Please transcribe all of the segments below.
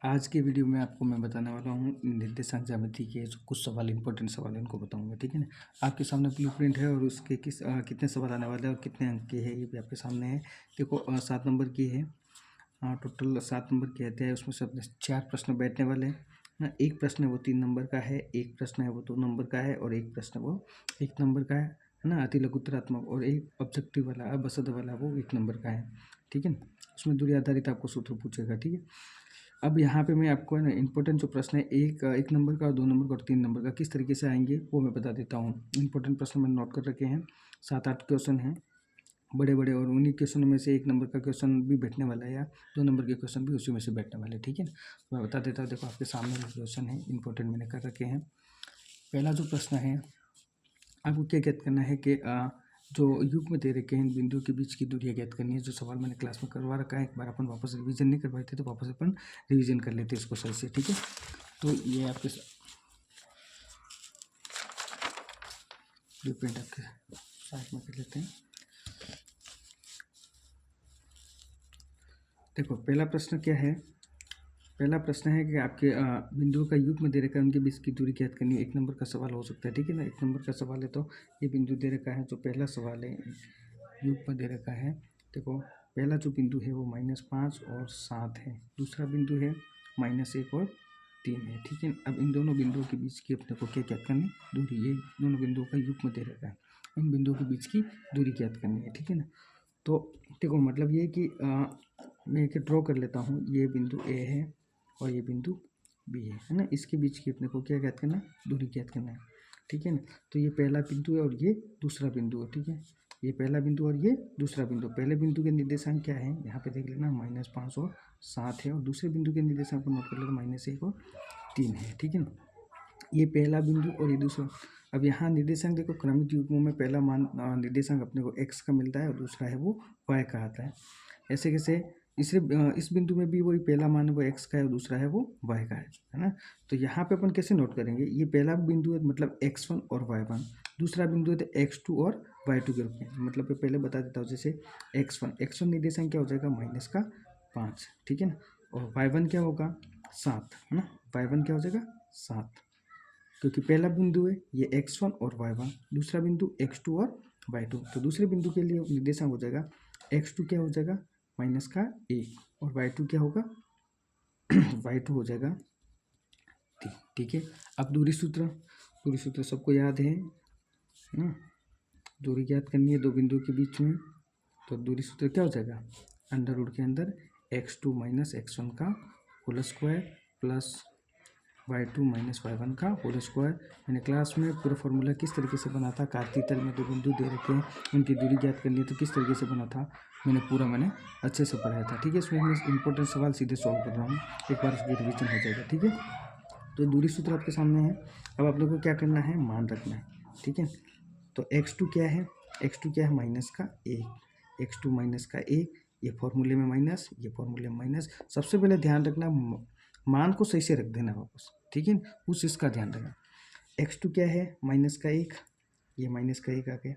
आज की वीडियो में आपको मैं बताने वाला हूँ निर्देशांक ज्यामिति के जो कुछ सवाल इंपॉर्टेंट सवाल हैं उनको बताऊंगा। ठीक है ना। आपके सामने ब्लूप्रिंट है और उसके कितने सवाल आने वाले हैं और कितने अंक के हैं ये भी आपके सामने है। देखो 7 नंबर की है। टोटल 7 नंबर के अध्याय, उसमें से अपने 4 प्रश्न बैठने वाले हैं ना। एक प्रश्न है वो 3 नंबर का है, एक प्रश्न है वो 2 नंबर का है और एक प्रश्न वो 1 नंबर का है ना। अति लघुत्तरात्मक और एक ऑब्जेक्टिव वाला अबसद वाला वो 1 नंबर का है। ठीक है। उसमें दूरी आधारित आपको सूत्र पूछेगा। ठीक है। अब यहाँ पे मैं आपको है ना इंपॉर्टेंट जो प्रश्न है एक नंबर का और 2 नंबर का और 3 नंबर का किस तरीके से आएंगे वो मैं बता देता हूँ। इंपॉर्टेंट प्रश्न मैंने नोट कर रखे हैं, 7-8 क्वेश्चन हैं बड़े बड़े, और उन्हीं क्वेश्चनों में से 1 नंबर का क्वेश्चन भी बैठने वाला है या 2 नंबर के क्वेश्चन भी उसी में से बैठने वाले हैं। ठीक है ना। तो मैं बता देता हूँ। देखो आपके सामने जो क्वेश्चन है इंपॉर्टेंट मैंने कर रखे हैं। पहला जो प्रश्न है, आपको क्या ज्ञात करना है कि जो युग्म दे रखे हैं इन बिंदुओं के बीच की दूरियां ज्ञात करनी है। जो सवाल मैंने क्लास में करवा रखा है, एक बार अपन वापस रिवीजन नहीं करवाए थे तो वापस अपन रिवीजन कर लेते हैं इसको सही से। ठीक है। तो ये आपके प्रिंट आपके साथ में कर लेते हैं। देखो पहला प्रश्न क्या है। पहला प्रश्न है कि आपके बिंदुओं का युग्म दे रखा है, उनके बीच की दूरी ज्ञात करनी है। 1 नंबर का सवाल हो सकता है। ठीक है ना। 1 नंबर का सवाल है तो ये बिंदु दे रखा है। जो पहला सवाल है युग्म दे रखा है। देखो पहला जो बिंदु है वो -5 और 7 है। दूसरा बिंदु है -1 और 3 है। ठीक है। अब इन दोनों बिंदुओं के बीच की अपने को क्या ज्ञात करनी, दूरी। ये दोनों बिंदुओं का युग्म दे रखा है, इन बिंदुओं के बीच की दूरी ज्ञात करनी है। ठीक है ना। तो देखो मतलब ये कि मैं एक ड्रॉ कर लेता हूँ। ये बिंदु ए है और ये बिंदु बी है ना। इसके बीच की अपने को क्या ज्ञात करना है, दूरी ज्ञात करना है। ठीक है ना। तो ये पहला बिंदु है और ये दूसरा बिंदु है। ठीक है। ये पहला बिंदु और ये दूसरा बिंदु। पहले बिंदु के निर्देशांक क्या है यहाँ पे देख लेना, -5 और 7 है, और दूसरे बिंदु के निर्देशांक को नोट कर लेना, -1 और 3 है। ठीक है ना। ये पहला बिंदु और ये दूसरा। अब यहाँ निर्देशांक देखो, क्रमिक युग्मों में पहला मान निर्देशांक अपने को x का मिलता है और दूसरा है वो y का आता है। ऐसे कैसे, इस बिंदु में भी वही पहला मान वो x का है और दूसरा है वो y का है ना। तो यहाँ पे अपन कैसे नोट करेंगे, ये पहला बिंदु है मतलब x1 और y1, दूसरा बिंदु है तो x2 और y2 के रूप में। मतलब पहले बता देता हूँ, जैसे x1 निर्देशांक क्या हो जाएगा, -5। ठीक है ना। और y1 क्या होगा, 7 है ना। y1 क्या हो जाएगा, 7, क्योंकि पहला बिंदु है ये x1 और y1, दूसरा बिंदु x2 और y2। तो दूसरे बिंदु के लिए निर्देशांक हो जाएगा x2 क्या हो जाएगा, -1, और y2 क्या होगा y2 हो जाएगा 3। ठीक है। अब दूरी सूत्र सबको याद है ना। दूरी ज्ञात करनी है दो बिंदुओं के बीच में, तो दूरी सूत्र क्या हो जाएगा, अंडर रूट के अंदर x2 - x1 का whole square plus y2 - y1 का होल स्क्वायर। मैंने क्लास में पूरा फॉर्मूला किस तरीके से बना था, कार्तीय तल में दो बिंदु दे रखे हैं, उनकी दूरी ज्ञात करनी है तो किस तरीके से बना था, मैंने अच्छे से पढ़ाया था। ठीक है। इसमें मैं इंपॉर्टेंट सवाल सीधे सॉल्व कर रहा हूँ, एक बार उसकी रिविजन हो जाएगा। ठीक है। तो दूरी सूत्र आपके सामने है। अब आप लोग को क्या करना है, मान रखना है। ठीक है। तो x2 क्या है, x2 क्या है, -1, x2 -1, ये फॉर्मूले में माइनस, ये फॉर्मूले में माइनस। सबसे पहले ध्यान रखना, मान को सही से रख देना वापस। ठीक है। उस इसका ध्यान रखना। x2 क्या है, -1, ये -1 आ गया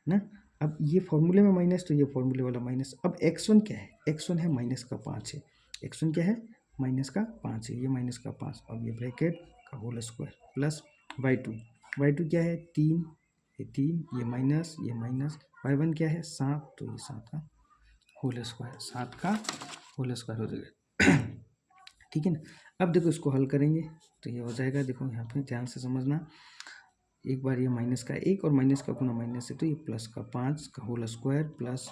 ना। अब ये फॉर्मूले में माइनस तो ये फॉर्मूले वाला माइनस। अब x1 क्या है, x1 है -5 है। x1 क्या है, -5 है, ये -5। अब ये ब्रैकेट का होल स्क्वायर प्लस y2 क्या है, 3, ये 3, ये माइनस, y1 क्या है, 7, तो ये 7 का होल स्क्वायर, 7 का होल स्क्वायर हो जाएगा। ठीक है ना। अब देखो इसको हल करेंगे तो ये हो जाएगा, देखो यहाँ पे ध्यान से समझना। एक बार ये -1 और माइनस का गुना माइनस है तो ये प्लस का 5 का होल स्क्वायर प्लस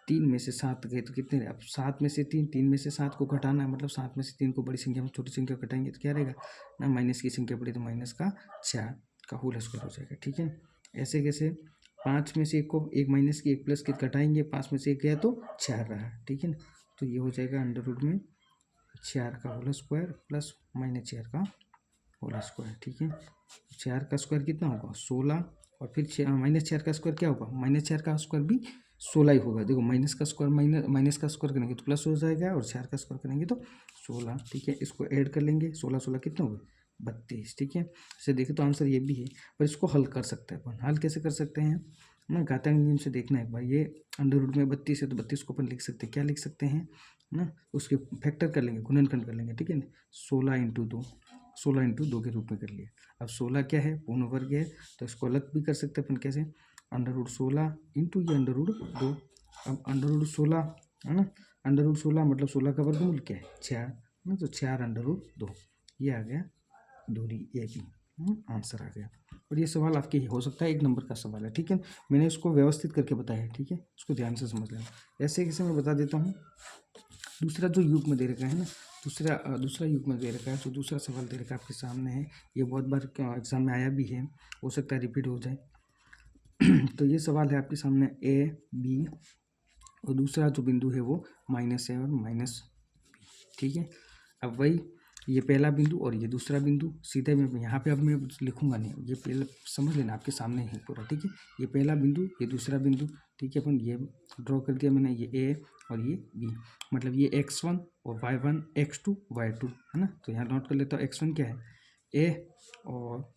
3 में से 7 गए तो कितने रहे, अब 7 में से 3 में से 7 को घटाना है, मतलब 7 में से 3 को बड़ी संख्या में छोटी संख्या घटाएंगे तो क्या रहेगा ना, माइनस की संख्या बड़ी तो -4 का होल स्क्वायर हो जाएगा। ठीक है। ऐसे कैसे, 5 में से 1 को, एक माइनस की एक प्लस की घटाएंगे, 5 में से 1 गया तो 4 रहा। ठीक है। तो ये हो जाएगा अंडर रूट में 4 का होल स्क्वायर प्लस -4 का होल स्क्वायर। ठीक है। 4 का स्क्वायर कितना होगा, 16, और फिर -4 का स्क्वायर क्या होगा, -4 का स्क्वायर भी 16 ही होगा। देखो माइनस का स्क्वायर माइनस का स्क्वायर करेंगे तो प्लस हो जाएगा, और 4 का स्क्वायर करेंगे तो 16। ठीक है। इसको ऐड कर लेंगे, 16 कितना होगा, 32। ठीक है। इसे देखें तो आंसर ये भी है, पर इसको हल कर सकते हैं अपन। हल कैसे कर सकते हैं ना, घातांक नियम से देखना है एक बार। ये अंडर रूट में 32 है तो 32 को अपन लिख सकते हैं, क्या लिख सकते हैं है ना, उसके फैक्टर कर लेंगे, गुणनखंड कर लेंगे, ठीक है ना। 16 × 2 के रूप में कर लिया। अब 16 क्या है, पूर्ण वर्ग है, तो इसको अलग भी कर सकते हैं अपन कैसे, √16 इंटू ये √2। अब √16 है ना, √16 मतलब 16 का वर्गमूल क्या है, 4 ना, तो 4 √2 ये आ गया दूरी ए बी, आंसर आ गया। और ये सवाल आपके हो सकता है 1 नंबर का सवाल है, ठीक है। मैंने इसको व्यवस्थित करके बताया है, ठीक है, इसको ध्यान से समझ लेना। ऐसे कैसे मैं बता देता हूँ। दूसरा जो युग्म दे रखा है ना, दूसरा युग्म दे रखा है, जो दूसरा सवाल दे रखा है आपके सामने है, ये बहुत बार एग्जाम में आया भी है, हो सकता है रिपीट हो जाए। तो ये सवाल है आपके सामने ए बी, और दूसरा जो बिंदु है वो माइनस है और माइनस बी, ठीक है। अब वही ये पहला बिंदु और ये दूसरा बिंदु, सीधे मैं यहाँ पे अब मैं लिखूंगा नहीं, ये पहले समझ लेना, आपके सामने है पूरा, ठीक है। ये पहला बिंदु, ये दूसरा बिंदु, ठीक है। अपन ये ड्रॉ कर दिया मैंने, ये ए और ये बी, मतलब ये x1 और y1, x2 y2, है ना। तो यहाँ नोट कर लेता हूँ, x1 क्या है ए और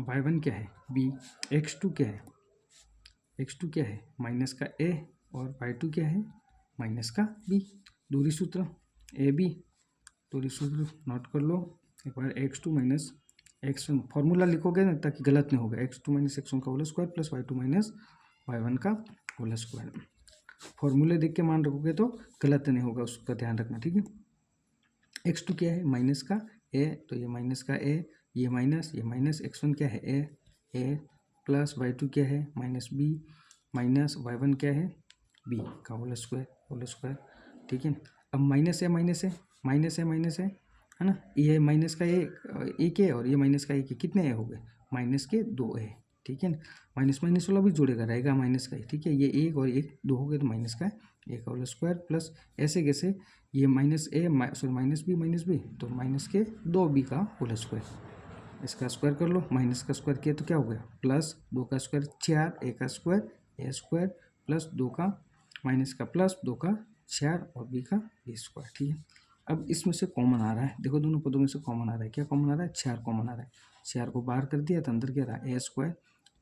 y1 क्या है बी, x2 क्या है, x2 क्या है माइनस का ए और y2 क्या है माइनस का बी। दूरी सूत्र ए बी, दूरी सूत्र नोट कर लो एक बार, x2 माइनस x1, फॉर्मूला लिखोगे ना ताकि गलत नहीं होगा, x2 माइनस x1 का whole square plus y2 minus y1 का होल स्क्वायर। फॉर्मूले देख के मान रखोगे तो गलत नहीं होगा, उसका ध्यान रखना, ठीक है। x2 क्या है माइनस का ए, तो ये माइनस का ए, ये माइनस x1 क्या है ए प्लस y2 क्या है माइनस बी, माइनस y1 क्या है बी का होल स्क्वायर, ठीक है। अब माइनस है ना, ये माइनस का एक है और ये माइनस का एक है, कितने ए हो गए माइनस के 2 ए, ठीक है ना। माइनस माइनस वाला भी जुड़ेगा, रहेगा माइनस का ही, ठीक है। ये एक और एक 2 हो गए तो माइनस का एक होल स्क्वायर प्लस ऐसे कैसे, ये माइनस ए सॉरी माइनस बी, तो माइनस के 2 बी का होल स्क्वायर, इसका स्क्वायर कर लो, माइनस का स्क्वायर किया तो क्या हो गया प्लस 2 का स्क्वायर 4, ए का स्क्वायर ए स्क्वायर प्लस 2 का माइनस का प्लस 2 का 4 और बी का बी स्क्वायर, ठीक है। अब इसमें से कॉमन आ रहा है, देखो दोनों पदों में से कॉमन आ रहा है, क्या कॉमन आ रहा है 4 कॉमन आ रहा है, 4 को बाहर कर दिया तो अंदर क्या रहा ए स्क्वायर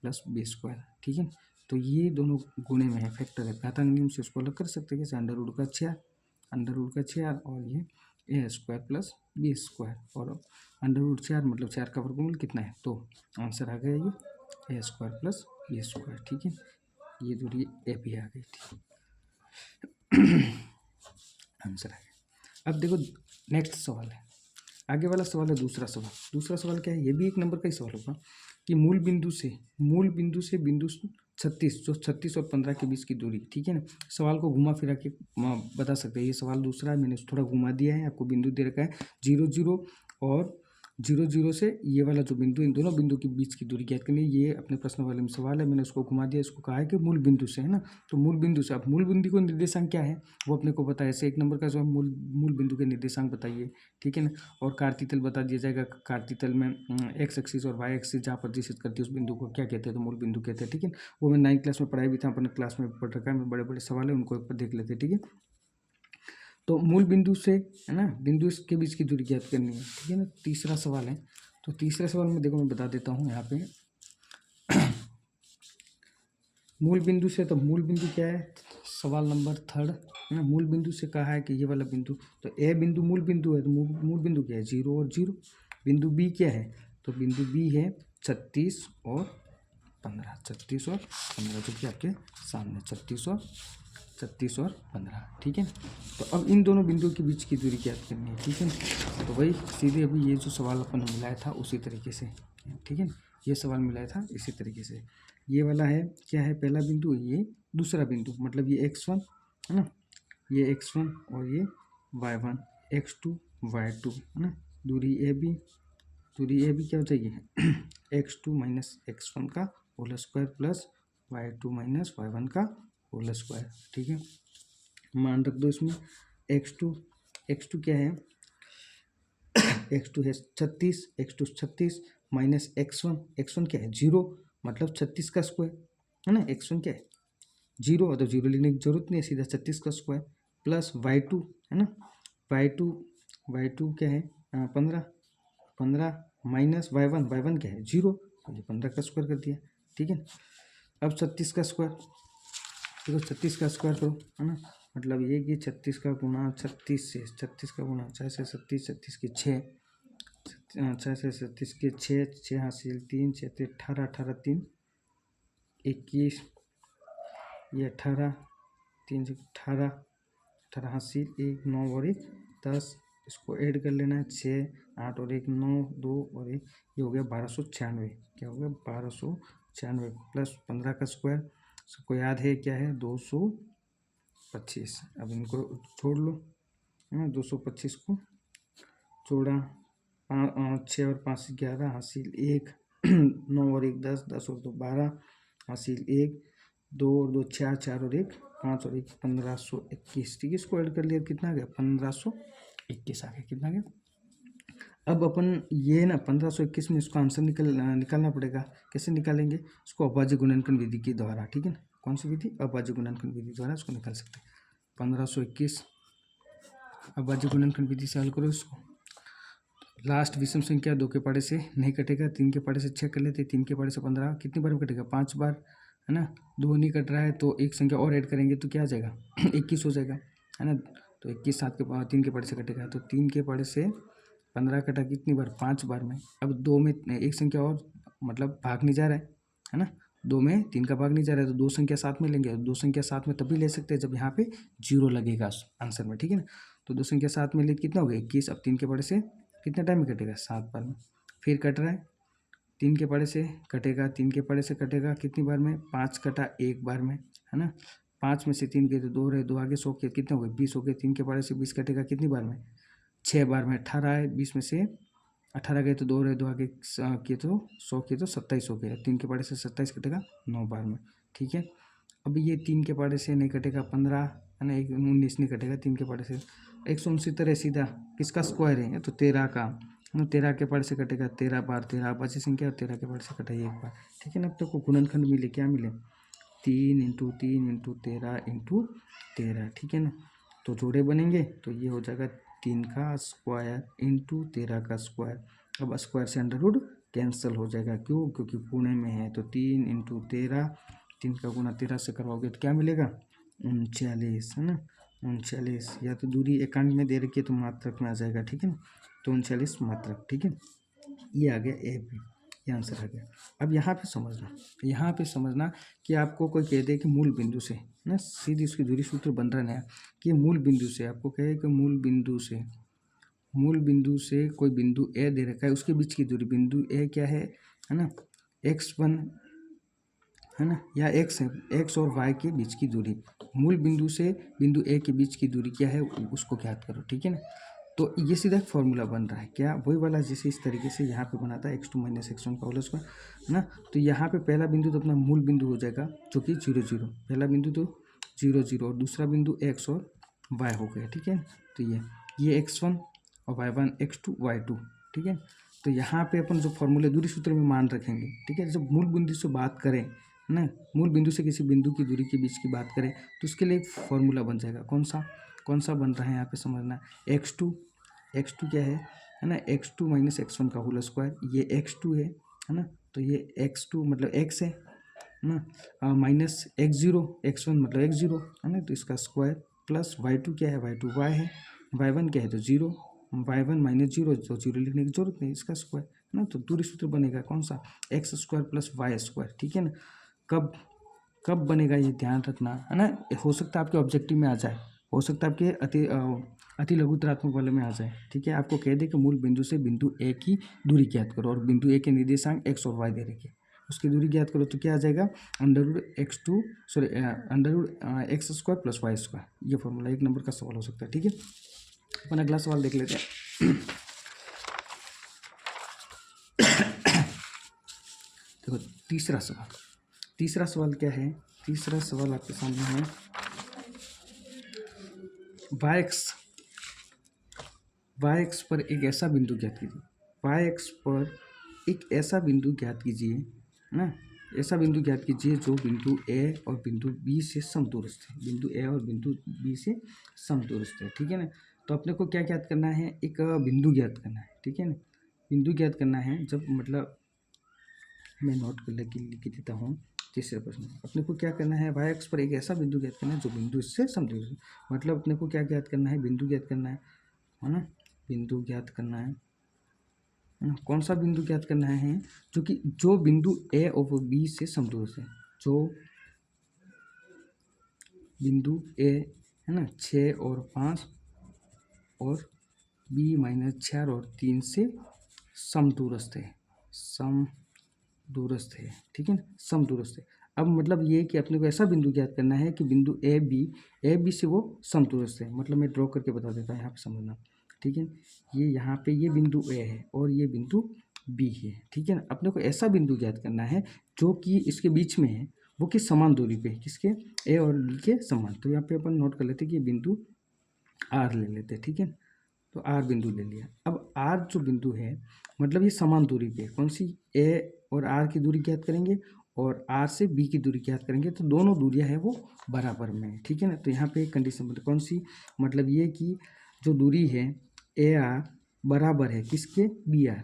प्लस बी स्क्वायर, ठीक है। तो ये दोनों गुणे में है, फैक्टर है, घातांक नियम से इसको अलग कर सकते हैं जैसे √4 और ये ए स्क्वायर प्लस बी स्क्वायर, और √4 मतलब 4 का वर्गमूल कितना है, तो आंसर आ गया ये ए स्क्वायर प्लस बी स्क्वायर, ठीक है। ये दूरी ए भी आ गई, ठीक आंसर आ गया। अब देखो नेक्स्ट सवाल है, आगे वाला सवाल है दूसरा सवाल क्या है, ये भी 1 नंबर का ही सवाल होगा कि मूल बिंदु से बिंदु 36, जो 36 और 15 के बीच की दूरी, ठीक है ना। सवाल को घुमा फिरा के बता सकते हैं, ये सवाल दूसरा है, मैंने थोड़ा घुमा दिया है, आपको बिंदु दे रखा है 0 0 और 0 0 से ये वाला जो बिंदु, इन दोनों बिंदु के बीच की दूरी ज्ञात करनी है। ये अपने प्रश्न वाले में सवाल है, मैंने उसको घुमा दिया, इसको कहा है कि मूल बिंदु से, है ना। तो मूल बिंदु से, अब मूल बिंदु को निर्देशांक क्या है वो अपने को बताया, ऐसे 1 नंबर का जो मूल बिंदु के निर्देशांक बताइए, ठीक है ना। और कार्तीतल बता दिया जाएगा, कार्तीतल में एक्स एक्सिस और वाई एक्सिस जहाँ प्रदर्शित करती है उस बिंदु को क्या कहते हैं, तो मूल बिंदु कहते हैं, ठीक है। वो मैं 9th क्लास में पढ़ाई भी था, अपने क्लास में पढ़ रखा है, बड़े बड़े सवाल है उनको एक बार देख लेते हैं, ठीक है। तो मूल बिंदु से, है ना, बिंदु के बीच की दूरी ज्ञात करनी है, ठीक है ना। तीसरा सवाल है, तो तीसरे सवाल में देखो मैं बता देता हूँ यहाँ पे मूल बिंदु से, तो मूल बिंदु क्या है, सवाल नंबर 3 है ना। मूल बिंदु से कहा है कि ये वाला बिंदु, तो ए बिंदु मूल बिंदु है, तो मूल बिंदु क्या है 0 और 0। बिंदु बी क्या है, तो बिंदु बी है 36 और 15, 36 और 15 जो कि आपके सामने 36 और 15, ठीक है। तो अब इन दोनों बिंदुओं के बीच की दूरी ज्ञात करनी है, ठीक है। तो वही सीधे अभी ये जो सवाल अपन ने मिलाया था उसी तरीके से, ठीक है। ये सवाल मिलाया था इसी तरीके से, ये वाला है क्या है पहला बिंदु, ये दूसरा बिंदु, मतलब ये x1 है ना, ये x1 और ये y1, x2 y2, है ना। दूरी ए बी क्या हो जाएगी x2 माइनस x1 का whole square plus y2 minus y1 का होल स्क्वायर, ठीक है। मान रख दो इसमें x2 क्या है x2 है 36 माइनस x1 क्या है 0, मतलब 36 का स्क्वायर, है ना। x1 क्या है 0, तो 0 लिखने की जरूरत नहीं है, सीधा 36 का स्क्वायर प्लस y2, है ना। y2 क्या है 15 माइनस y1 क्या है 0, तो ये 15 का स्क्वायर कर दिया, ठीक है। अब 36 का स्क्वायर, देखो 36 का स्क्वायर करो, है ना, मतलब ये कि 36 का गुणा 36 से, 36 का गुणा 6 से 36, 36 की 6, 6 से 36 की 6, 6 हासिल 3, 6 से 18, 18 3 21, ये 18, 3 से 18, 18 हासिल 1 9 और 1 10, इसको ऐड कर लेना है 6 8 और 1 9 2 और 1, ये हो गया 1296। क्या हो गया 1296 प्लस 15 का स्क्वायर, सबको याद है क्या है 225। अब इनको छोड़ लो, है ना, 225 को जोड़ा, 6 और 5 से 11 हासिल 1 9 और 1 10, 10 और 2 12 हासिल 1 2 और 2 4, 4 और 1 5 और 1 1521। ठीक है, इसको ऐड कर लिया, कितना आ गया 1521 आ गया। कितना आ गया? अब अपन ये ना 1521 में इसको आंसर निकालना पड़ेगा। कैसे निकालेंगे? इसको अभाज्य गुणनखंड विधि के द्वारा। ठीक है ना, कौन सी विधि? अभाज्य गुणनखंड विधि द्वारा इसको निकाल सकते हैं। 1521 अभाज्य गुणनखंड विधि से हल करो इसको। लास्ट विषम संख्या 2 के पाड़े से नहीं कटेगा, 3 के पाड़े से 6 कर लेते, 3 के पाड़े से 15, कितनी बार में कटेगा 5 बार, है ना। 2 नहीं कट रहा है तो एक संख्या और ऐड करेंगे तो क्या आ जाएगा 21 हो जाएगा, है ना। तो 21 7 के 3 के पाड़े से कटेगा, तो 3 के पाड़े से 15 कटा कितनी बार 5 बार में। अब 2 में एक संख्या और मतलब भाग नहीं जा रहा है ना, 2 में 3 का भाग नहीं जा रहा है, तो 2 संख्या साथ में लेंगे। 2 संख्या साथ में तभी ले सकते हैं जब यहाँ पे 0 लगेगा आंसर में। ठीक है ना, तो 2 संख्या साथ में ले कितना हो गया 21। अब 3 के पाड़े से कितने टाइम में कटेगा 7 बार में। फिर कट रहा है, 3 के पाड़े से कटेगा, 3 के पाड़े से कटेगा कितनी बार में 5 कटा 1 बार में, है ना। 5 में से 3 गए तो 2 रहे, 2 आगे 100 के कितने हो गए 20 हो गए। 3 के पाड़े से 20 कटेगा कितनी बार में 6 बार में। 18 है, 20 में से 18 गए तो 2 रहे, 2 आगे किए तो 100 किए तो 27 हो गए। 3 के पाड़े से 27 कटेगा 9 बार में। ठीक है, अब ये 3 के पाड़े से नहीं कटेगा 15, है ना, 19 नहीं कटेगा 3 के पाड़े से। 169 है सीधा, किसका स्क्वायर है तो 13 का, 13 के पाड़े से कटेगा 13 बार, 13 बची संख्या, और 13 के पाड़े से कटाइए 1 बार। ठीक है ना, अब तक को गुणनखंड मिले, क्या मिले 3 × 3 × 13 × 13। ठीक है ना, तो जोड़े बनेंगे तो ये हो जाएगा 3 का स्क्वायर इंटू 13 का स्क्वायर। अब स्क्वायर से अंडर कैंसिल हो जाएगा, क्यों? क्योंकि पुणे में है। तो 3 × 13, 3 का गुना 13 से करवाओगे तो क्या मिलेगा 39, है ना 39। या तो दूरी एकांक में दे रखी है तो मात्रक में आ जाएगा। ठीक है ना, तो 39 मात्रक। ठीक है, ये आ गया ए पे, ये आंसर आ गया। अब यहाँ पे समझना कि आपको कोई कह दे कि मूल बिंदु से ना सीधी उसकी दूरी सूत्र बन रहा है कि मूल बिंदु से, आपको कहे कि मूल बिंदु से कोई बिंदु ए दे रखा है, उसके बीच की दूरी, बिंदु ए क्या है ना x1, है ना, या x है, x और y के बीच की दूरी। मूल बिंदु से बिंदु ए के बीच की दूरी क्या है उसको ज्ञात करो। ठीक है ना, तो ये सीधा एक फॉर्मूला बन रहा है, क्या वही वाला जैसे इस तरीके से यहाँ पे बनाता है x2 - x1 का होल स्क्वायर, है ना। तो यहाँ पे पहला बिंदु तो अपना मूल बिंदु हो जाएगा जो कि 0 0, पहला बिंदु तो 0 0, और दूसरा बिंदु x और y हो गया। ठीक है, तो ये x1 और y1, x2 y2। ठीक है, तो यहाँ पे अपन जो फॉर्मूले दूरी सूत्र में मान रखेंगे। ठीक है, जब मूल बिंदु से बात करें ना, मूल बिंदु से किसी बिंदु की दूरी के बीच की बात करें तो उसके लिए एक फॉर्मूला बन जाएगा। कौन सा बन रहा है यहाँ पे समझना, x2 क्या है ना, x2 - x1 का होल स्क्वायर, ये x2 है ना, तो ये x2 मतलब x है ना, माइनस x0, x1 मतलब x0, है ना, तो इसका स्क्वायर प्लस y2 क्या है, y2 y है, y1 क्या है तो 0, y1 - 0 तो 0 लिखने की जरूरत नहीं, इसका स्क्वायर, है ना। तो दूरी सूत्र बनेगा कौन सा, x square plus y square. ठीक है ना, कब बनेगा ये ध्यान रखना, है ना। हो सकता है आपके ऑब्जेक्टिव में आ जाए, हो सकता है आपके अति लघुत्रात्मक वाले में आ जाए। ठीक है, आपको कह दे कि मूल बिंदु से बिंदु ए की दूरी ज्ञात करो, और बिंदु ए के निर्देशांक x और y दे रखे, उसकी दूरी ज्ञात करो, तो क्या आ जाएगा x square plus y square. ये फॉर्मूला 1 नंबर का सवाल हो सकता है। ठीक है, अपन अगला सवाल देख लेते हैं। देखो तीसरा सवाल क्या है, तीसरा सवाल आपके सामने है, y x पर एक ऐसा बिंदु ज्ञात कीजिए, y x पर एक ऐसा बिंदु ज्ञात कीजिए, है ना, ऐसा बिंदु ज्ञात कीजिए जो बिंदु a और बिंदु b से समदूरस्थ है, बिंदु a और बिंदु b से समदूरस्थ है। ठीक है ना, तो अपने को क्या ज्ञात करना है, एक बिंदु ज्ञात करना है। ठीक है ना, बिंदु ज्ञात करना है, जब मतलब मैं नोट कर लिख देता हूँ। तीसरे प्रश्न अपने को क्या करना है, वाई एक्स पर एक ऐसा बिंदु ज्ञात करना है जो बिंदु इससे समदूर है। मतलब अपने को क्या ज्ञात करना है, बिंदु ज्ञात करना है ना, बिंदु ज्ञात करना है ना। कौन सा बिंदु ज्ञात करना है, जो बिंदु ए और बी से समदूर है। जो बिंदु ए है ना 6 और 5 और बी -4 और 3 से समदूरस्थ है, समदूरस्थ है, ठीक है ना, समदूरस्थ है। अब मतलब ये कि अपने को ऐसा बिंदु ज्ञात करना है कि बिंदु ए बी से वो समदूरस्थ है। मतलब मैं ड्रॉ करके बता देता हूँ, यहाँ पे समझना, ठीक है। ये यहाँ पे ये बिंदु ए है और ये बिंदु बी है, ठीक है ना। अपने को ऐसा बिंदु ज्ञात करना है जो कि इसके बीच में है, वो किस समान दूरी पे, किसके, ए और बी के समान। तो यहाँ पे अपन नोट कर लेते कि ये बिंदु आर ले लेते, ठीक है। तो आर बिंदु ले लिया। अब आर जो बिंदु है मतलब ये समान दूरी पे, कौन सी, ए और आर की दूरी ज्ञात करेंगे और आर से बी की दूरी ज्ञात करेंगे, तो दोनों दूरियां है वो बराबर में है, ठीक है ना। तो यहाँ पे एक कंडीशन मतलब कौन सी, मतलब ये कि जो दूरी है ए आर बराबर है किसके, बी आर,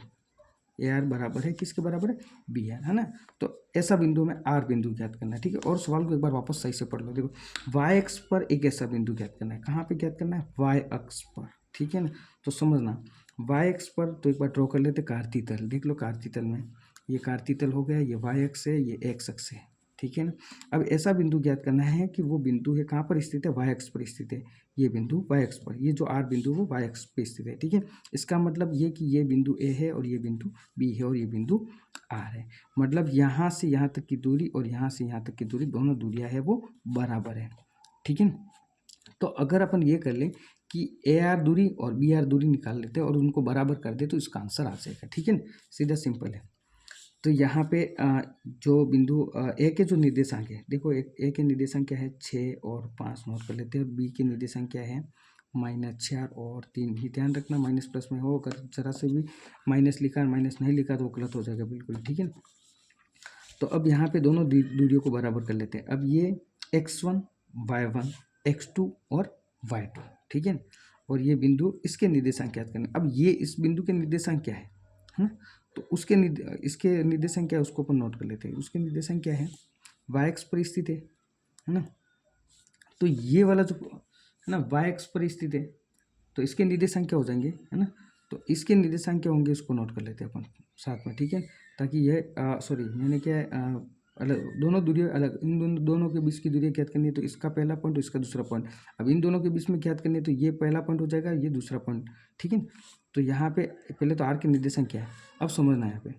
ए आर बराबर है किसके बराबर है, बी आर, है ना। तो ऐसा बिंदु में आर बिंदु ज्ञात करना है, ठीक है। और सवाल को एक बार वापस सही से पढ़ लो। देखो वाई अक्ष पर एक ऐसा बिंदु ज्ञात करना है, कहाँ पे ज्ञात करना है, वाई अक्ष पर, ठीक है ना। तो समझना वाई अक्ष पर, तो एक बार ड्रॉ कर लेते कार्तीय तल, देख लो कार्तीय तल में ये कार्तीय तल हो गया, ये वाई अक्ष है, ये एक्स अक्ष है, ठीक है ना। अब ऐसा बिंदु ज्ञात करना है कि वो बिंदु है कहाँ पर स्थित है, वाई अक्ष पर स्थित है। ये बिंदु वाई अक्ष पर, ये जो आर बिंदु वो वाई अक्ष पर स्थित है, ठीक है। इसका मतलब ये कि ये बिंदु ए है और ये बिंदु बी है और ये बिंदु आर है। मतलब यहाँ से यहाँ तक की दूरी और यहाँ से यहाँ तक की दूरी, दोनों दूरियां है वो बराबर है, ठीक है। तो अगर अपन ये कर लें कि ए आर दूरी और बी आर दूरी निकाल लेते हैं और उनको बराबर कर दे तो इसका आंसर आ जाएगा, ठीक है ना, सीधा सिंपल है। तो यहाँ पे जो बिंदु ए के जो निर्देशांक है, देखो ए के निर्देशांक क्या है, 6 और 5 नोट कर लेते हैं। बी के निर्देशांक क्या है, -4 और 3। ही ध्यान रखना माइनस प्लस में हो, अगर जरा से भी माइनस लिखा माइनस नहीं लिखा तो वो गलत हो जाएगा बिल्कुल, ठीक है। तो अब यहाँ पे दोनों दूरियों को बराबर कर लेते हैं। अब ये x1 y1 x2 और y2, ठीक है। और ये बिंदु इसके निर्देशांक ज्ञात करने। अब ये इस बिंदु के निर्देशांक क्या है ना, तो उसके इसके निर्देशांक क्या है उसको अपन नोट कर लेते हैं। उसके निर्देशांक क्या है, वाई एक्स पर स्थित है ना। तो ये वाला जो है ना वाई एक्स पर स्थित है, तो इसके निर्देशांक क्या हो जाएंगे, है ना। तो इसके निर्देशांक क्या होंगे उसको नोट कर लेते हैं अपन साथ में, ठीक है। ताकि यह सॉरी मैंने क्या है अलग, दोनों दूरियां अलग, इन दोनों के बीच की दूरियां ज्ञात करनी है, तो इसका पहला पॉइंट और इसका दूसरा पॉइंट। अब इन दोनों के बीच में ज्ञात करनी है तो ये पहला पॉइंट हो जाएगा, ये दूसरा पॉइंट, ठीक है। तो यहाँ पे पहले तो आर के निर्देशांक क्या है, अब समझना है यहाँ पे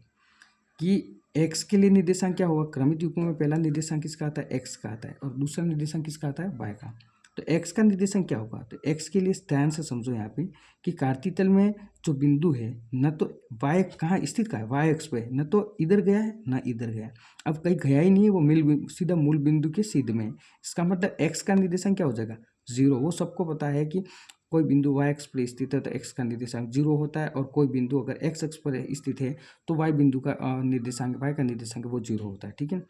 कि एक्स के लिए निर्देशांक क्या होगा, क्रमित युग्मों में पहला निर्देशांक किसका आता है, एक्स का आता है, और दूसरा निर्देशांक किसका आता है, वाई का। तो एक्स का निर्देशांक क्या होगा, तो एक्स के लिए ध्यान से समझो यहाँ पे कि कार्तीय तल में जो बिंदु है न तो वाई कहाँ स्थित का है, वाई एक्स पे, न तो इधर गया है ना इधर गया है। अब कहीं गया ही नहीं है, वो सीधा मूल बिंदु के सीधे में है। इसका मतलब एक्स का निर्देशांक क्या हो जाएगा, 0। वो सबको पता है कि कोई बिंदु वाई एक्स पर स्थित है तो एक्स का निर्देशांक 0 होता है, और कोई बिंदु अगर एक्स एक्स पर स्थित है तो वाई बिंदु का निर्देशांक, वाई का निर्देशांक वो 0 होता है, ठीक है।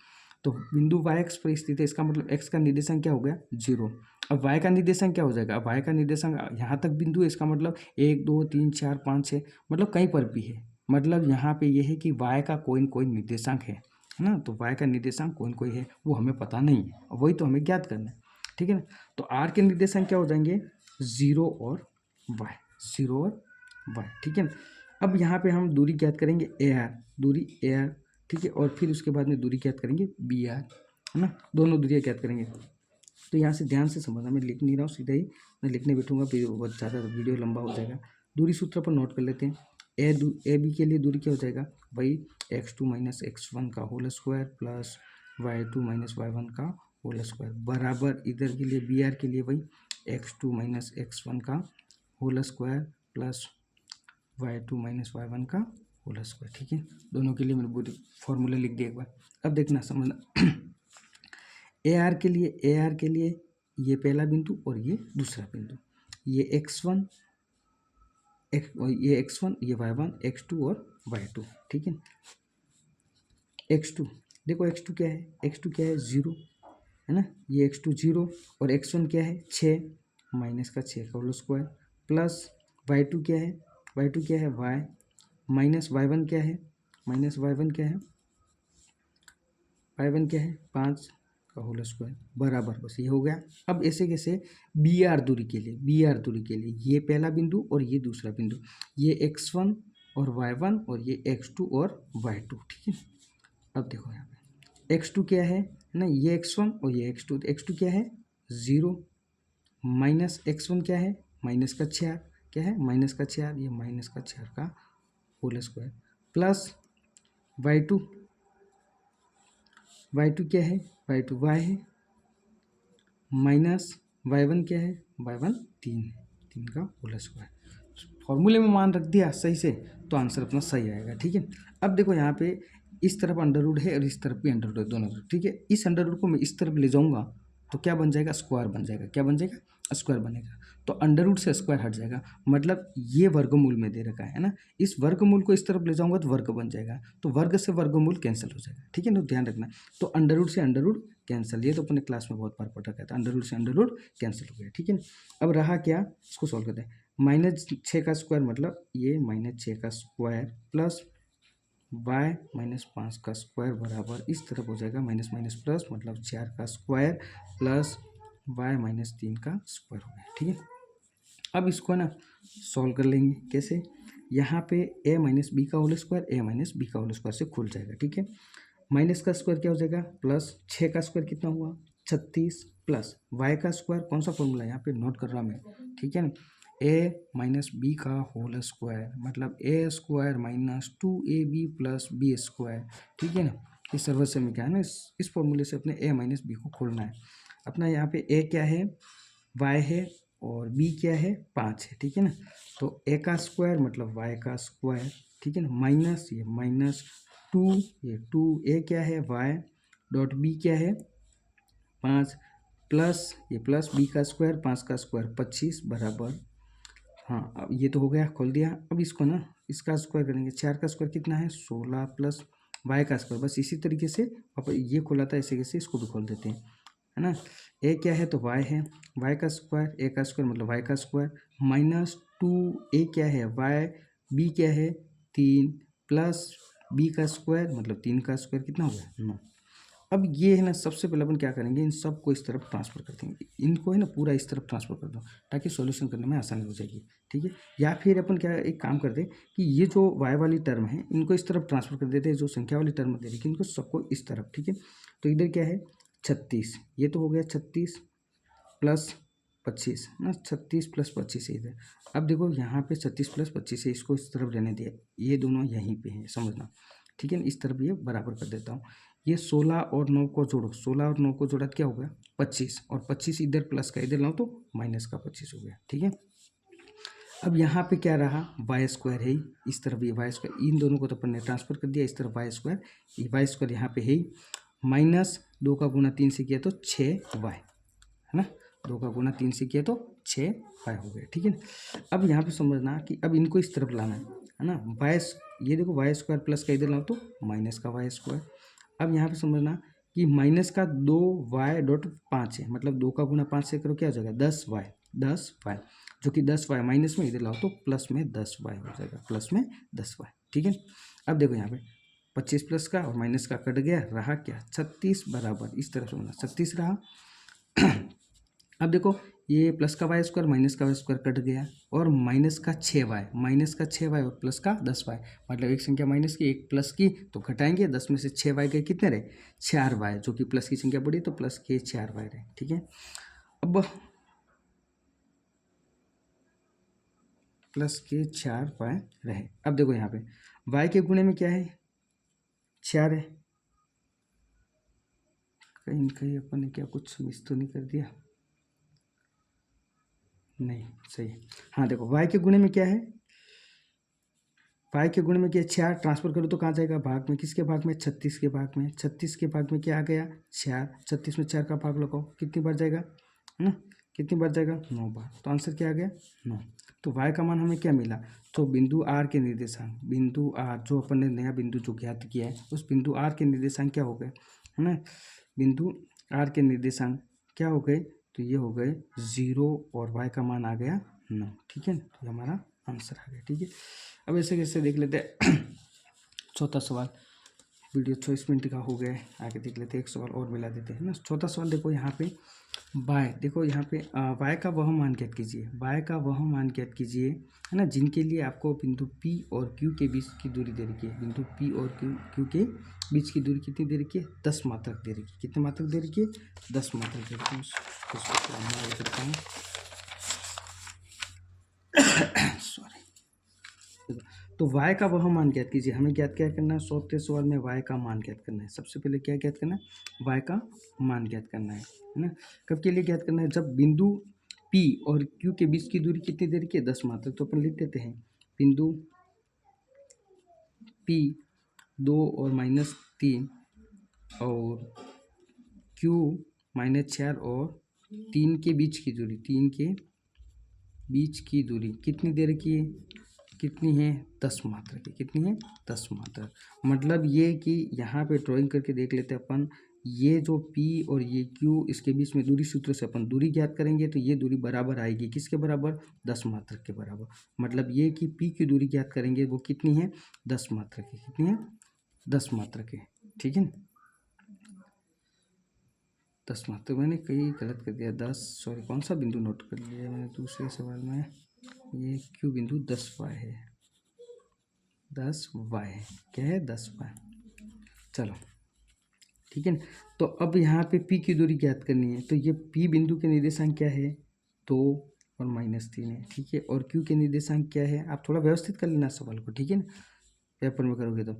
तो बिंदु वाई एक्स पर स्थित है, इसका मतलब एक्स का निर्देशांक क्या हो गया, 0। अब वाई का निर्देशांक क्या हो जाएगा, अब वाई का निर्देशांक यहाँ तक बिंदु है, इसका मतलब 1 2 3 4 5 6, मतलब कहीं पर भी है। मतलब यहाँ पे ये है कि वाई का कोई न कोई निर्देशांक है ना। तो वाई का निर्देशांक कोई न कोई है, वो हमें पता नहीं है, वही तो हमें ज्ञात करना है, ठीक है ना। तो आर के निर्देशांक क्या हो जाएंगे, 0 और वाई, 0 और वाई, ठीक है ना। अब यहाँ पे हम दूरी ज्ञात करेंगे ए आर, दूरी ए आर, ठीक है। और फिर उसके बाद में दूरी ज्ञात करेंगे बी आर, है ना, दोनों दूरियाँ ज्ञात करेंगे। तो यहाँ से ध्यान से समझना, मैं लिख नहीं रहा हूँ, सीधा ही मैं लिखने बैठूंगा फिर बहुत ज़्यादा वीडियो लंबा हो जाएगा। दूरी सूत्र पर नोट कर लेते हैं। ए बी के लिए दूरी क्या हो जाएगा, वही x2 - x1 का whole square plus y2 - y1 का होल स्क्वायर, बराबर इधर के लिए बी आर के लिए वही x2 - x1 का whole square plus y2 - y1 का होल स्क्वायर, ठीक है। दोनों के लिए मैंने पूरी फॉर्मूला लिख दिया एक बार। अब देखना समझना ए आर के लिए ये पहला बिंदु और ये दूसरा बिंदु, ये x1 ये y1 x2 और y2, ठीक है। x2 देखो x2 क्या है, x2 क्या है 0, है ना, ये x2 0, और x1 क्या है 6 माइनस का 6 का होल स्क्वायर प्लस y2 क्या है, y2 क्या है y माइनस y1 क्या है, माइनस y1 क्या है y1 क्या है 5 का होल स्क्वायर बराबर, बस ये हो गया। अब ऐसे कैसे बी आर दूरी के लिए ये पहला बिंदु और ये दूसरा बिंदु, ये x1 और y1 और ये x2 और y2, ठीक है। अब देखो यहाँ पे x2 क्या है ना, ये x1 और ये x2, तो x2 क्या है 0 माइनस x1 क्या है माइनस का 4, क्या है माइनस का 4, ये माइनस का 4 का होल स्क्वायर प्लस y2 क्या है y2 y है माइनस y1 क्या है y1 3 है, 3 का होल स्क्वायर। फॉर्मूले में मान रख दिया सही से तो आंसर अपना सही आएगा, ठीक है। अब देखो यहाँ पे इस तरफ अंडर रूट है और इस तरफ भी अंडर रूट है, दोनों तरफ, ठीक है। इस अंडर रूट को मैं इस तरफ ले जाऊँगा तो क्या बन जाएगा स्क्वायर बन जाएगा, क्या बन जाएगा स्क्वायर बनेगा, तो अंडर रूट से स्क्वायर हट जाएगा, मतलब ये वर्गमूल में दे रखा है ना, इस वर्गमूल को इस तरफ ले जाऊंगा तो वर्ग बन जाएगा, तो वर्ग से वर्गमूल कैंसिल हो जाएगा, ठीक है ना, ध्यान रखना। तो अंडर रूट से अंडर रूट कैंसिल, ये तो अपने क्लास में बहुत बार पढ़ रखा था, अंडर रूट से अंडर रूट कैंसिल हो गया, ठीक है। अब रहा क्या, इसको सॉल्व करते हैं। -6 का स्क्वायर मतलब ये -6 का स्क्वायर प्लस y -5 का स्क्वायर बराबर इस तरफ हो जाएगा माइनस माइनस प्लस, मतलब 4 का स्क्वायर प्लस y -3 का स्क्वायर हो गया, ठीक है। अब इसको ना सॉल्व कर लेंगे, कैसे, यहाँ पे a - b का होल स्क्वायर a - b का होल स्क्वायर से खुल जाएगा, ठीक है। माइनस का स्क्वायर क्या हो जाएगा प्लस 6 का स्क्वायर कितना हुआ 36 प्लस y का स्क्वायर, कौन सा फॉर्मूला यहाँ पे नोट कर रहा मैं, ठीक है ना, a - b का होल स्क्वायर मतलब a² - 2ab + b स्क्वायर, ठीक है ना। इस सर्वर से में क्या है ना, इस फॉर्मूले से अपने a - b को खोलना है। अपना यहाँ पे a क्या है y है और b क्या है 5 है, ठीक है ना। तो a का स्क्वायर मतलब y का स्क्वायर, ठीक है ना, माइनस ये -2 ये 2a क्या है y डॉट b क्या है 5 प्लस ये प्लस b का स्क्वायर 5 का स्क्वायर 25 बराबर, हाँ अब ये तो हो गया, खोल दिया। अब इसको ना इसका स्क्वायर करेंगे, 4 का स्क्वायर कितना है 16 प्लस y का स्क्वायर, बस इसी तरीके से अब ये खोला था ऐसे कैसे इसको भी खोल देते हैं, है ना। a क्या है तो y है, y का स्क्वायर a का स्क्वायर मतलब y का स्क्वायर -2a क्या है y, b क्या है 3 प्लस b का स्क्वायर मतलब 3 का स्क्वायर कितना हो गया 9। अब ये है ना सबसे पहले अपन क्या करेंगे, इन सब को इस तरफ ट्रांसफर कर देंगे, इनको है ना पूरा इस तरफ ट्रांसफर कर दो ताकि सॉल्यूशन करने में आसानी हो जाएगी, ठीक है। या फिर अपन क्या एक काम कर दे कि ये जो y वाली टर्म है इनको इस तरफ ट्रांसफर कर देते हैं, जो संख्या वाली टर्म दे रही है इनको सबको इस तरफ, ठीक है। तो इधर क्या है 36, ये तो हो गया 36 प्लस 25 ना, 36 प्लस 25 है इधर। अब देखो यहाँ पे 36 प्लस 25 है, इसको इस तरफ रहने दिया, ये दोनों यहीं पे हैं समझना, ठीक है ना। इस तरफ ये बराबर कर देता हूँ, ये 16 और 9 को जोड़ो, 16 और 9 को जोड़ा क्या हो गया 25, और 25 इधर प्लस का इधर लाओ तो माइनस का 25 हो गया, ठीक है। अब यहाँ पे क्या रहा y² है ही, इस तरफ ये y², इन दोनों को तो अपन ने ट्रांसफर कर दिया, इस तरफ y², ये y² यहाँ पे है ही, -2 का गुना 3 से किया तो 6y, है ना, 2 का गुना 3 से किया तो 6y हो गया, ठीक है। अब यहाँ पे समझना कि अब इनको इस तरफ लाना है ना, ये देखो y² प्लस का इधर लाओ तो माइनस का y²। अब यहाँ पे समझना कि माइनस का 2y.5 है, मतलब 2 का गुना 5 से करो क्या हो जाएगा 10y, जो कि 10y माइनस में इधर लाओ तो प्लस में 10y हो जाएगा, प्लस में 10y, ठीक है। अब देखो यहाँ पे 25 प्लस का और माइनस का कट गया, रहा क्या 36 बराबर, इस तरफ समझना 36 रहा। अब देखो ये प्लस का y² माइनस का y² कट गया, और माइनस का 6y और प्लस का 10y, मतलब एक संख्या माइनस की एक प्लस की तो घटाएंगे, 10 में से 6y गए कितने रहे 4y, जो कि प्लस की संख्या बढ़ी तो प्लस के 4y रहे, ठीक है। अब प्लस के 4y रहे। अब देखो यहाँ पे y के गुणे में क्या है 4 है, कहीं कहीं अपन ने क्या कुछ मिस तो नहीं कर दिया, नहीं सही है। हाँ देखो y के गुणे में क्या है, y के गुणे में क्या 4 ट्रांसफर करो तो कहाँ जाएगा भाग में, किसके भाग में 36 के भाग में, 36 के भाग में क्या आ गया 4, 36 में 4 का भाग लगाओ कितनी बार जाएगा, है ना, कितनी बार जाएगा 9 बार, तो आंसर क्या आ गया 9। तो y का मान हमें क्या मिला, तो बिंदु r के निर्देशांक, बिंदु r जो अपन ने नया बिंदु जो ज्ञात किया है उस बिंदु r के निर्देशांक क्या हो गए, है ना, बिंदु r के निर्देशांक क्या हो गए, तो ये हो गए 0 और y का मान आ गया 9, ठीक है, तो ये हमारा आंसर आ गया, ठीक है। अब ऐसे कैसे देख लेते हैं चौथा सवाल, वीडियो 24 मिनट का हो गया है, आगे देख लेते हैं, एक सवाल और मिला देते हैं ना। चौथा सवाल देखो यहाँ पे y, देखो यहाँ पे y का वह मान ज्ञात कीजिए, y का वह मान ज्ञात कीजिए है ना, जिनके लिए आपको बिंदु P और Q के बीच की दूरी दे रखी है। बिंदु P और Q के बीच की दूरी कितनी दे रखी है? 10 मात्रक दे रखी है। कितने मात्रक दे रखी है? 10 मात्रक दे रखी है। सॉरी। तो y का वह मान ज्ञात कीजिए, हमें ज्ञात क्या करना है? 100वें सवाल में y का मान ज्ञात करना है। सबसे पहले क्या ज्ञात करना है? y का मान ज्ञात करना है ना। कब के लिए ज्ञात करना है? जब बिंदु P और Q के बीच की दूरी कितनी दे रखी है? 10 मात्रक। तो अपन लिख देते हैं बिंदु P 2 और -3 और Q -4 और 3 के बीच की दूरी, 3 के बीच की दूरी कितनी दे रखी है? कितनी है? 10 मात्रक है। कितनी है? 10 मात्रक। मतलब ये कि यहाँ पे ड्राइंग करके देख लेते हैं अपन, ये जो P और ये Q, इसके बीच में दूरी सूत्र से अपन दूरी ज्ञात करेंगे तो ये दूरी बराबर आएगी किसके बराबर? 10 मात्रक के बराबर। मतलब ये कि P की दूरी ज्ञात करेंगे वो कितनी है? 10 मात्रक है। कितनी है? 10 मात्रक है। ठीक है, 10 मात्रक। मैंने कहीं गलत कर दिया, 10, सॉरी, कौन सा बिंदु नोट कर लिया मैंने दूसरे सवाल में? ये Q बिंदु 10y है, 10y है। क्या है? 10y। चलो ठीक है। तो अब यहाँ पे P की दूरी ज्ञात करनी है, तो ये P बिंदु के निर्देशांक क्या है? 2 और -3 है। ठीक है, और Q के निर्देशांक क्या है? आप थोड़ा व्यवस्थित कर लेना सवाल को, ठीक है ना, पेपर में करोगे तो।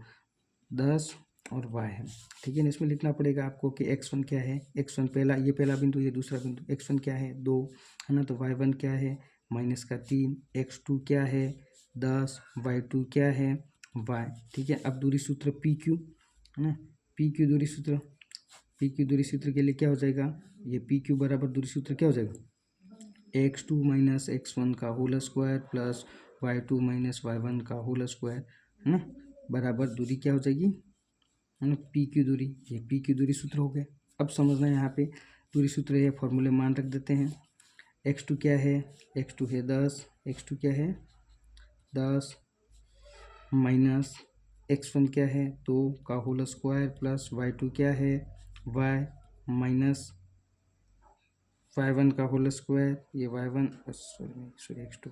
10 और y है। ठीक है ना, इसमें लिखना पड़ेगा आपको कि x1 क्या है? x1 पहला, ये पहला बिंदु, ये दूसरा बिंदु। x1 क्या है? 2 है ना, तो y1 क्या है? -3। x2 क्या है? 10। y2 क्या है? y। ठीक है, अब दूरी सूत्र PQ है ना, PQ दूरी सूत्र, PQ दूरी सूत्र के लिए क्या हो जाएगा? ये PQ बराबर दूरी सूत्र क्या हो जाएगा? x2 - x1 का whole square plus y2 - y1 का होल स्क्वायर है ना, बराबर दूरी क्या हो जाएगी? है ना, P की दूरी। ये P की दूरी सूत्र हो गए। अब समझना यहाँ पे दूरी सूत्र है, फॉर्मूले मान रख देते हैं। x2 क्या है? x2 है 10। x2 क्या है? 10 माइनस x1 क्या है? 2 का होल स्क्वायर प्लस y2 क्या है? y माइनस y1 का होल स्क्वायर, ये y1, सॉरी x2,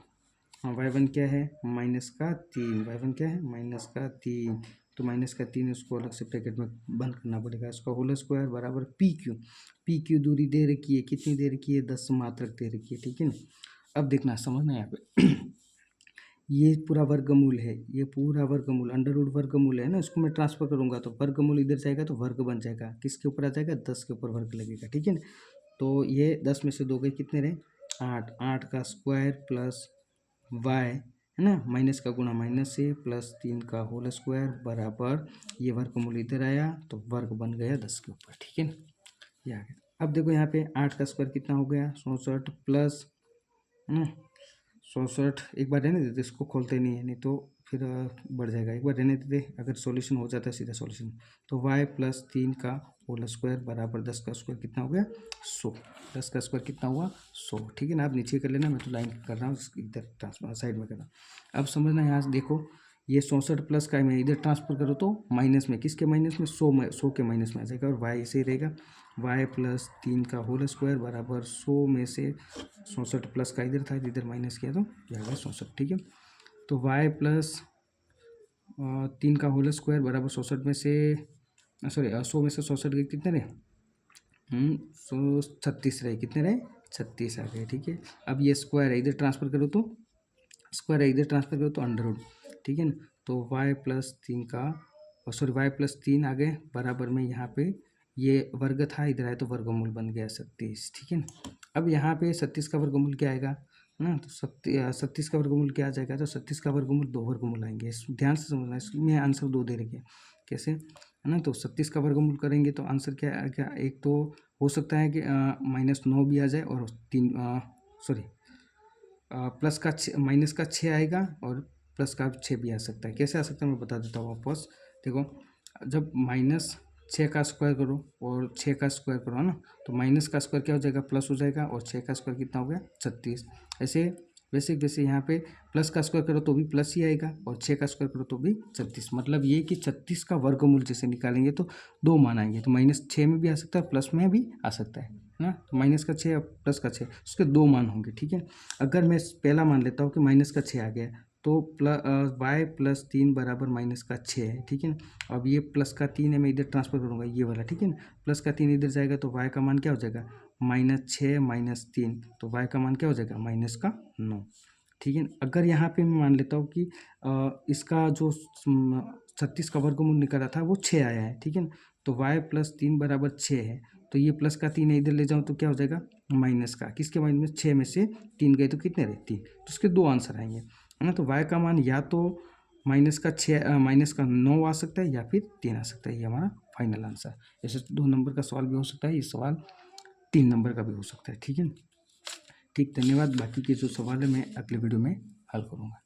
हाँ y1 क्या है? -3। y1 क्या है? -3। तो -3 उसको अलग से ब्रैकेट में बंद करना पड़ेगा। इसका होल स्क्वायर बराबर PQ दूरी दे रखी है, कितनी दे रखी है? 10 मात्रक दे रखी है। ठीक है ना, अब देखना, समझना यहाँ पे ये पूरा वर्गमूल है, ये पूरा वर्गमूल, अंडर रूट वर्गमूल है ना, इसको मैं ट्रांसफर करूँगा तो वर्गमूल इधर जाएगा तो वर्ग बन जाएगा। किसके ऊपर आ जाएगा? 10 के ऊपर वर्ग लगेगा। ठीक है ना, तो ये 10 में से 2 गए, कितने रहे? 8। 8 का स्क्वायर प्लस y है ना, माइनस का गुणा माइनस से प्लस 3 का होल स्क्वायर बराबर, ये वर्गमूल इधर आया तो वर्ग बन गया 10 के ऊपर। ठीक है, ये आ गया। अब देखो यहाँ पे 8 का स्क्वायर कितना हो गया? 64 प्लस है ना, 64, एक बार रहने देते, इसको खोलते नहीं है, नहीं तो फिर बढ़ जाएगा। एक बार रहने देते, अगर सॉल्यूशन हो जाता है सीधा सॉल्यूशन, तो y प्लस 3 का होल स्क्वायर बराबर 10 का स्क्वायर कितना हो गया? 100। 10 का स्क्वायर कितना हुआ? 100। ठीक है ना, आप नीचे कर लेना, मैं तो लाइन कर रहा हूँ, इधर ट्रांसफर साइड में कर रहा हूँ। अब समझना, यहाँ से देखो, ये 64 प्लस का मैं इधर ट्रांसफर करूँ तो माइनस में, किसके माइनस में? 100 में, 100 के माइनस में आ जाएगा, और y ऐसे ही रहेगा। y प्लस 3 का होल स्क्वायर बराबर 100 में से 64 प्लस का इधर था, इधर माइनस किया तो क्या होगा? 64। ठीक है, तो y प्लस 3 का होल स्क्वायर बराबर 64 में से, सॉरी 100 में से 64 के कितने रहे? 136 रहे। कितने रहे? 36 आ गए। ठीक है, अब ये स्क्वायर है, इधर ट्रांसफर करो तो स्क्वायर है, इधर ट्रांसफर करो तो अंडर रूट। ठीक है ना, तो y प्लस 3 का, सॉरी y प्लस 3 आ गए बराबर में, यहाँ पे ये वर्ग था, इधर आए तो वर्गमूल बन गया 37। ठीक है ना, अब यहाँ पे 37 का वर्गमूल क्या आएगा ना, तो 37 का वर्गमूल क्या आ जाएगा? तो 37 का वर्गमूल 2 वर्गमूल आएंगे। ध्यान से समझना, इसमें आंसर 2 दे रखे, कैसे है ना, तो 37 का वर्गमूल करेंगे तो आंसर क्या आएगा? एक तो हो सकता है कि -9 भी आ जाए, और 3, सॉरी प्लस का माइनस का 6 आएगा, और प्लस का 6 भी आ सकता है। कैसे आ सकता है मैं बता देता हूँ वापस। देखो, जब -6 का स्क्वायर करो और 6 का स्क्वायर करो है ना, तो माइनस का स्क्वायर क्या हो जाएगा? प्लस हो जाएगा, और 6 का स्क्वायर कितना हो गया? 36। ऐसे वैसे यहाँ पे प्लस का स्क्वायर करो तो भी प्लस ही आएगा और 6 का स्क्वायर करो तो भी 36। मतलब ये कि 36 का वर्गमूल जैसे निकालेंगे तो 2 मान आएंगे, तो -6 में भी आ सकता है, प्लस में भी आ सकता है ना। तो -6 और +6 उसके 2 मान होंगे, ठीक है। अगर मैं पहला मान लेता हूँ कि -6 आ गया तो y + 3 बराबर -6 है, ठीक है। अब ये +3 है, मैं इधर ट्रांसफर करूँगा ये वाला, ठीक है ना। +3 इधर जाएगा तो y का मान क्या हो जाएगा -6 - 3, तो y का मान क्या हो जाएगा -9, ठीक है। अगर यहाँ पे मैं मान लेता हूँ कि इसका जो 36 का वर्गमूल निकला था वो 6 आया है, ठीक है ना। तो y + 3 बराबर 6 है, तो ये +3 है, इधर ले जाऊँ तो क्या हो जाएगा माइनस का, किसके माइनस 6 में से 3 गए तो कितने रहे 3, तो उसके 2 आंसर आएंगे, है ना। तो y का मान या तो -9 आ सकता है या फिर 3 आ सकता है, ये हमारा फाइनल आंसर। ऐसे 2 नंबर का सवाल भी हो सकता है, ये सवाल 3 नंबर का भी हो सकता है, ठीक है। ठीक, धन्यवाद। बाकी के जो सवाल है मैं अगले वीडियो में हल करूँगा।